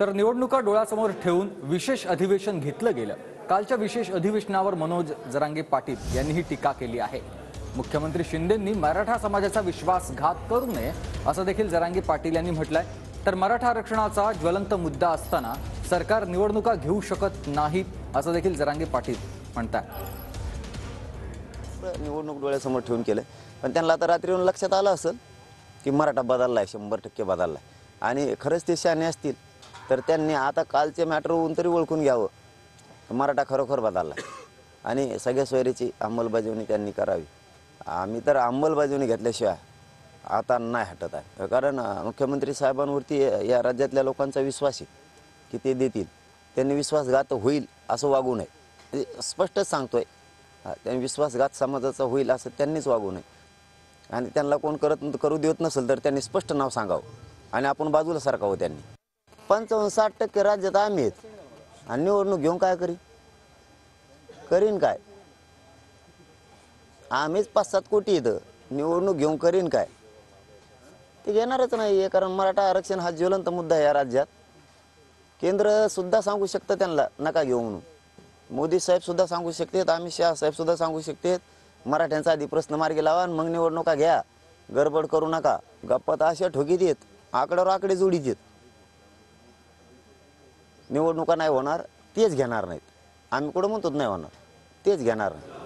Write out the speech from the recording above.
तर निवडणुका डोळ्यासमोर ठेवून विशेष अधिवेशन घेतलं गेलं। कालच्या विशेष अधिवेशनावर मनोज जरांगे पाटील यांनीही टीका केली आहे। मुख्यमंत्री शिंदेंनी मराठा समाजाचा विश्वासघात करू नये असं देखील जरांगे पाटील यांनी म्हटलंय। तर मराठा आरक्षणाचा ज्वलंत मुद्दा असताना सरकार निवडणुका घेऊ शकत नाही असं देखील जरांगे पाटील म्हणतात। निवडणूक डोळ्यासमोर ठेवून केलं, पण त्यांना आता रात्रीहून लक्षात आलं असेल की मराठा बदललाय, 100% बदललाय। आणि खरंच ते शहाणे असतील तर त्यांनी आता कालच्या मॅटरवरून तरी ओळखून घ्यावं मराठा खरोखर बदललाय आणि सगळ्या सोयरीची अंमलबजावणी त्यांनी करावी। आम्ही तर अंमलबजावणी घेतल्याशिवाय आता नाही हटत आहे, कारण मुख्यमंत्री साहेबांवरती या राज्यातल्या लोकांचा विश्वास आहे की ते देतील। त्यांनी विश्वासघात होईल असं वागू नये, स्पष्टच सांगतोय। त्यांनी विश्वासघात समाजाचा होईल असं त्यांनीच वागू नये आणि त्यांना कोण करू देत नसेल तर त्यांनी स्पष्ट नाव सांगावं आणि आपण बाजूला सरकावं। त्यांनी 55-60% राज्यात आम्ही आहेत आणि निवडणूक घेऊन काय करीन काय? आम्हीच 5-7 कोटी येतं, निवडणूक घेऊन करीन काय? ते घेणारच नाही, कारण मराठा आरक्षण हा ज्वलंत मुद्दा आहे या राज्यात। केंद्र सुद्धा सांगू शकतं त्यांना नका घेऊ म्हणून, मोदी साहेब सुद्धा सांगू शकतात, अमित शाह साहेब सुद्धा सांगू शकतात, मराठ्यांचा आधी प्रश्न मार्गी लावा आणि मग निवडणुका घ्या, गडबड करू नका। गप्पा तर अशा ठोकीत आहेत, आकड्यावर आकडे जोडीत आहेत। निवडणुका नाही होणार, तेच घेणार नाहीत। आम्ही कुठं म्हणतो नाही होणार, तेच घेणार नाही।